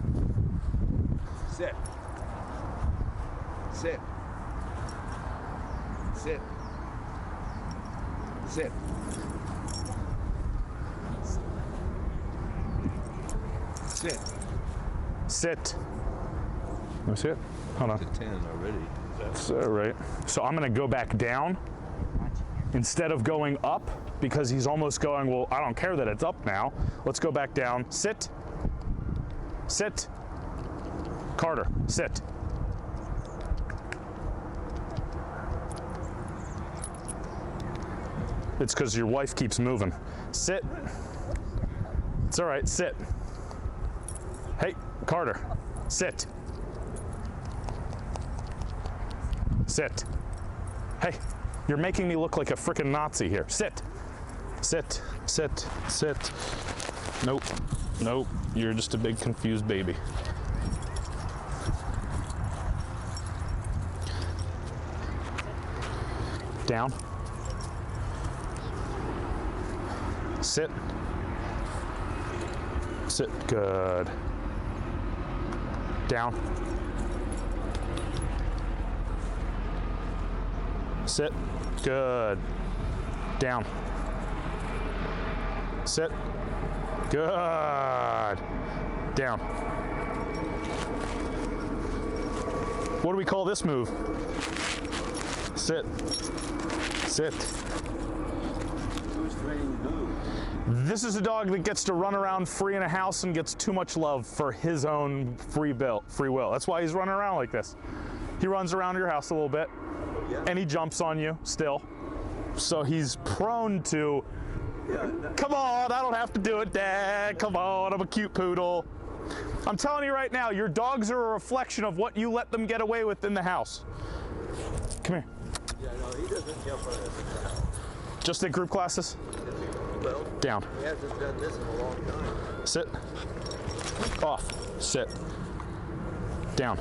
E: Sit. Sit. Sit. Sit. Sit.
A: Sit. Let me see it. Hold on.
E: 10 already.
A: That's all right. So I'm gonna go back down instead of going up, because he's almost going, well, I don't care that it's up now. Let's go back down. Sit. Sit. Carter, sit. It's because your wife keeps moving. Sit. It's all right, sit. Hey, Carter, sit. Sit. Hey, you're making me look like a frickin' Nazi here. Sit. Sit. Sit. Sit. Nope. Nope. You're just a big confused baby. Down. Sit. Sit. Good. Down. Sit. Good. Down. Sit. Good. Down. What do we call this move? Sit. Sit.
E: Who's training who?
A: This is a dog that gets to run around free in a house and gets too much love for his own free will. That's why he's running around like this. He runs around your house a little bit, and he jumps on you still. So he's prone to, come on, I don't have to do it, Dad. Come on, I'm a cute poodle. I'm telling you right now, your dogs are a reflection of what you let them get away with in the house. Come here.
E: Yeah, no, he doesn't jump on us.
A: Just in group classes?
E: Well,
A: Down.
E: he hasn't done this in a long time.
A: Sit. Off. Sit. Down.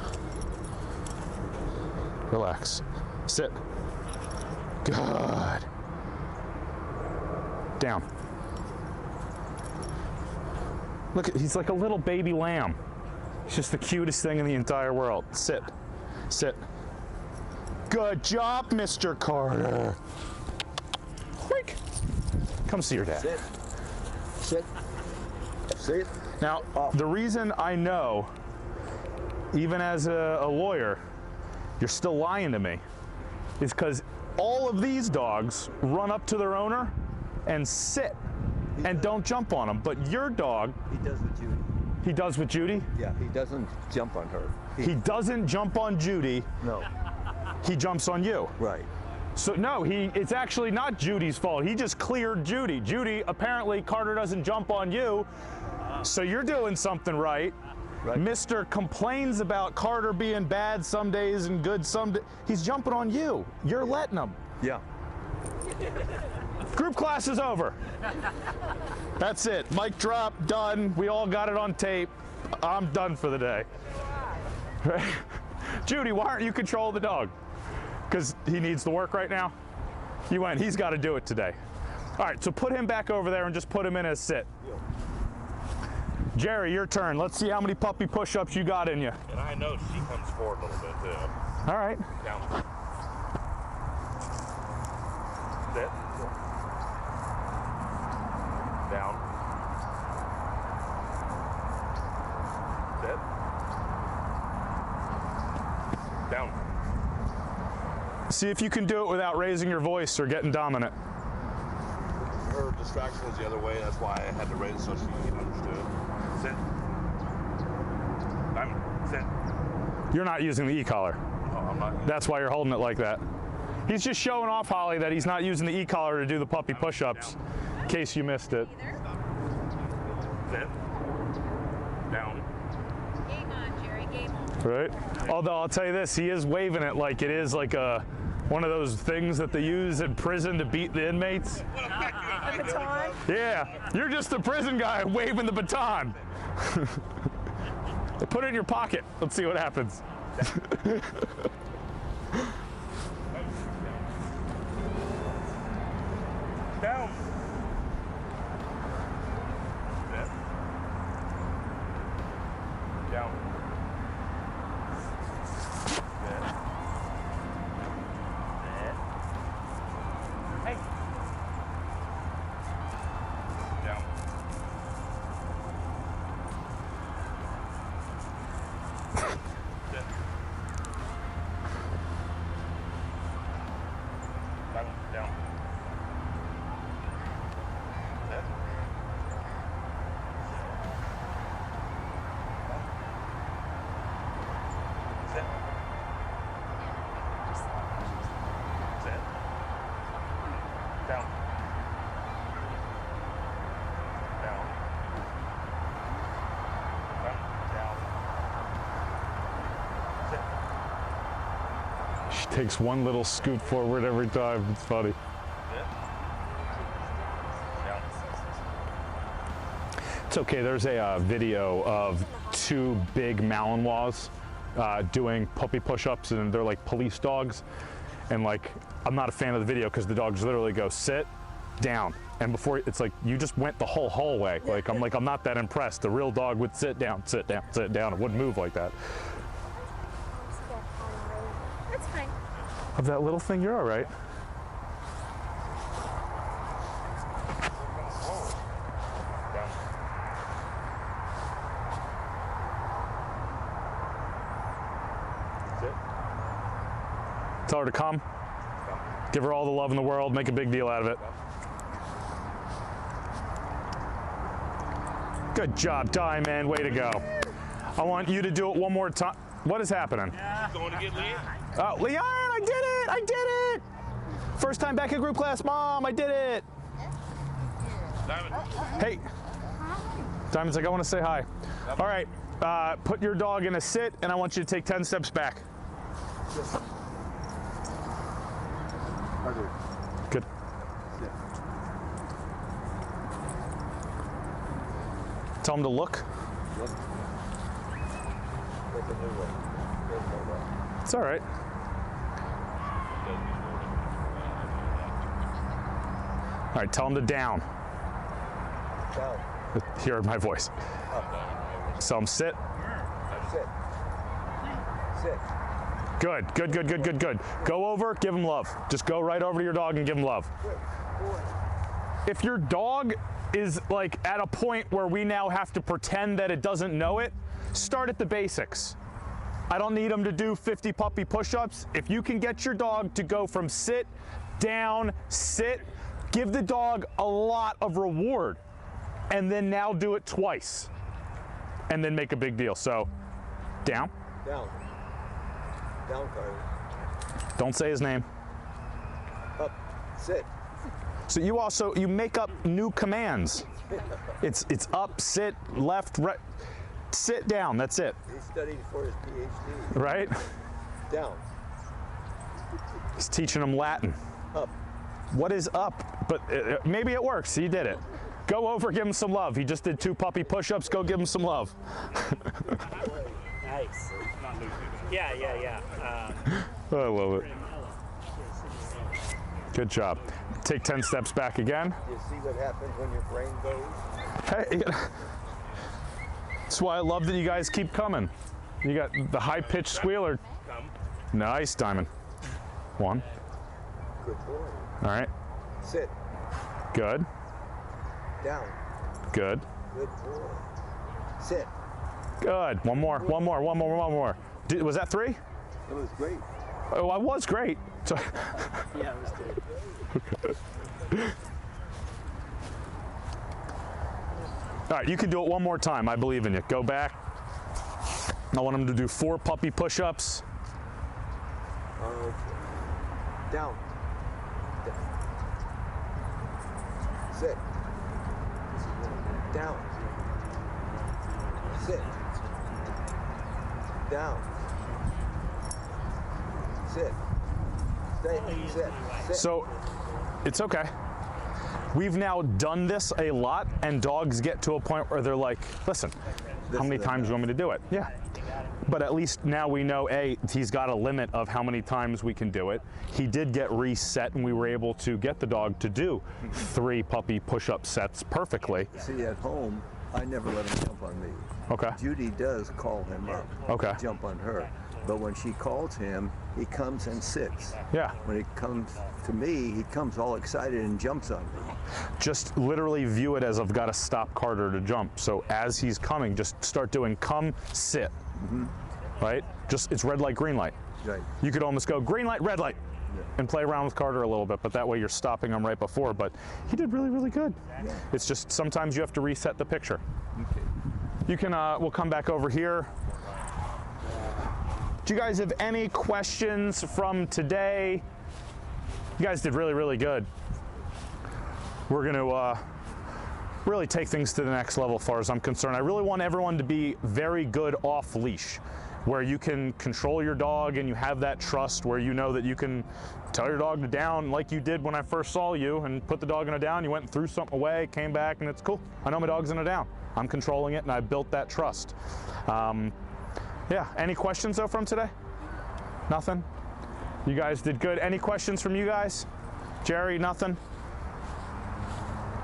A: Relax. Sit. Good. Down. Look, he's like a little baby lamb. He's just the cutest thing in the entire world. Sit. Sit. Good job, Mr. Carter. Quick. Come see your dad.
E: Sit. Sit. Sit.
A: Now, the reason I know, even as a lawyer, you're still lying to me, is because all of these dogs run up to their owner and sit and don't jump on them. But your dog,
E: He does with Judy.
A: he does with Judy.
E: Yeah, he doesn't jump on her.
A: He doesn't jump on Judy,
E: No.
A: he jumps on you.
E: Right.
A: So no, it's actually not Judy's fault. He just cleared Judy. Judy, apparently Carter doesn't jump on you, so you're doing something right.
E: Right.
A: Mr. complains about Carter being bad some days and good some days. He's jumping on you. You're letting him.
E: Yeah.
A: Group class is over. That's it. Mic drop, done. We all got it on tape. I'm done for the day. Judy, why aren't you controlling the dog? Because he needs to work right now? You went, he's got to do it today. All right, so put him back over there and just put him in as sit. Jerry, your turn. Let's see how many puppy push-ups you got in you.
B: And I know she comes forward a little bit too.
A: All right.
B: Down. Sit. Down. Sit. Down.
A: See if you can do it without raising your voice or getting dominant.
B: Her distraction was the other way. That's why I had to raise it so she understood. Sit. Sit.
A: You're not using the e-collar.
B: Oh, I'm not.
A: That's why you're holding it like that. He's just showing off, Holly, that he's not using the e-collar to do the puppy push-ups, in case you missed it.
B: Sit. Down.
F: Game on, Jerry, game on.
A: Right? Although I'll tell you this, he is waving it like it is like one of those things that they use in prison to beat the inmates.
C: The baton.
A: Yeah, you're just the prison guy waving the baton. Put it in your pocket. Let's see what happens.
B: Down. Sit. Down. Sit. Sit. Hey. Down. Sit. Down. Sit. Sit. Sit. Down. Down. Down. Sit.
A: She takes one little scoot forward every time. It's funny.
B: Sit. Down.
A: It's okay. There's a video of two big Malinois doing puppy push-ups, and they're like police dogs. And like, I'm not a fan of the video because the dogs literally go sit, down, and before it's like you just went the whole hallway. I'm not that impressed. The real dog would sit down, sit down, sit down. It wouldn't move like that.
F: That's fine.
A: Of that little thing, you're all right.
B: Down. Sit.
A: Tell her to come. Give her all the love in the world. Make a big deal out of it. Good job, Diamond. Way to go. I want you to do it one more time. What is happening?
B: Going to get Leanne?
A: Leon, I did it! I did it! First time back in group class, Mom, I did it!
B: Diamond.
A: Hey. Diamond's like, I want to say hi. All right, put your dog in a sit, and I want you to take 10 steps back. Good. Tell him to look. It's all right. All right, tell him to down.
E: Down.
A: Hear my voice. Tell him sit.
E: Sit. Sit.
A: Good, good, good, good, good, good. Go over, give him love. Just go right over to your dog and give him love. If your dog is like at a point where we now have to pretend that it doesn't know it, start at the basics. I don't need him to do 50 puppy push-ups. If you can get your dog to go from sit, down, sit, give the dog a lot of reward, and then now do it twice, and then make a big deal. So, down.
E: Down. Down, Carter.
A: Don't say his name.
E: Up. Sit.
A: So you make up new commands. It's up, sit, left, right, sit down. That's it.
E: He studied for his PhD.
A: Right?
E: Down.
A: He's teaching him Latin.
E: Up.
A: What is up? But maybe it works. He did it. Go over, give him some love. He just did 2 puppy push-ups. Go give him some love.
G: Nice. Yeah.
A: I love it. Good job. Take 10 steps back again.
E: You see what happens when your brain goes?
A: Hey, that's why I love that you guys keep coming. You got the high-pitched squealer. Nice, Diamond. 1.
E: Good boy.
A: All right.
E: Sit.
A: Good.
E: Down.
A: Good.
E: Good boy. Sit.
A: Good. One more. Was that 3?
E: It was great.
A: Oh, I was great. So,
G: Yeah, it was good.
A: all right, you can do it one more time. I believe in you. Go back. I want him to do 4 puppy push-ups.
E: Down. Sit. Down. Sit. Down. Sit. Stay. Sit.
A: So, it's okay. We've now done this a lot, and dogs get to a point where they're like, listen, how many times do you want me to do it? Yeah. But at least now we know, A, he's got a limit of how many times we can do it. He did get reset, and we were able to get the dog to do 3 puppy push-up sets perfectly.
E: See, at home, I never let him jump on me.
A: Okay.
E: Judy does call him up.
A: Okay.
E: Jump on her. But when she calls him, he comes and sits.
A: Yeah.
E: When he comes to me, he comes all excited and jumps on me.
A: Just literally view it as I've got to stop Carter to jump. So as he's coming, just start doing come, sit. Right? Just, it's red light, green light.
E: Right.
A: You could almost go green light, red light,
E: Yeah.
A: and play around with Carter a little bit, but that way you're stopping him right before. But he did really, really good.
E: Yeah.
A: It's just sometimes you have to reset the picture.
E: Okay.
A: You can, we'll come back over here. Do you guys have any questions from today? You guys did really, really good. We're going to really take things to the next level as far as I'm concerned. I really want everyone to be very good off leash, where you can control your dog and you have that trust where you know that you can tell your dog to down like you did when I first saw you and put the dog in a down. You went and threw something away, came back, and it's cool. I know my dog's in a down. I'm controlling it, and I built that trust. Yeah, any questions though from today? Nothing? You guys did good. Any questions from you guys? Jerry, nothing?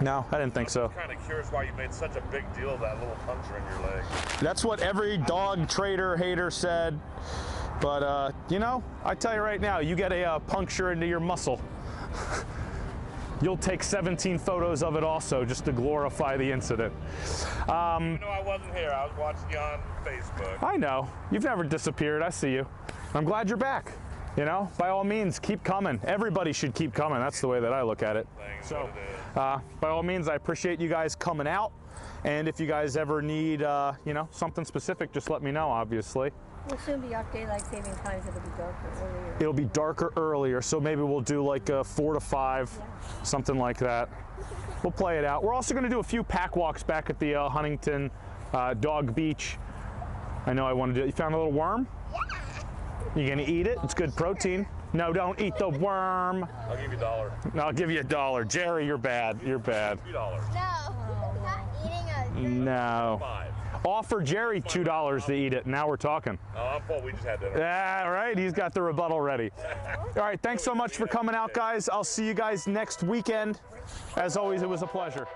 A: No, I didn't think so.
B: I'm kind of curious why you made such a big deal of that little puncture in your leg.
A: That's what every dog trader hater said. But, you know, I tell you right now, you get a puncture into your muscle. You'll take 17 photos of it also just to glorify the incident.
B: No, I wasn't here. I was watching you on Facebook.
A: I know. You've never disappeared. I see you. I'm glad you're back. You know, by all means, keep coming. Everybody should keep coming. That's the way that I look at it. So, by all means, I appreciate you guys coming out. And if you guys ever need, you know, something specific, just let me know, obviously.
D: We'll soon be off daylight saving times. It'll be darker earlier.
A: It'll be darker earlier, so maybe we'll do like a 4 to 5, something like that. We'll play it out. We're also going to do a few pack walks back at the Huntington Dog Beach. I know I want to do it. You found a little worm? You gonna eat it? It's good protein. No, don't eat the worm.
B: I'll give you $1.
A: No, I'll give you $1. Jerry, you're bad. You're bad.
B: $2.
D: No, not eating a
A: No.
B: 5.
A: Offer Jerry $2 to eat it. Now we're talking.
B: Oh, I'm full. We just had dinner.
A: Yeah, right. He's got the rebuttal ready. All right. Thanks so much for coming out, guys. I'll see you guys next weekend. As always, it was a pleasure.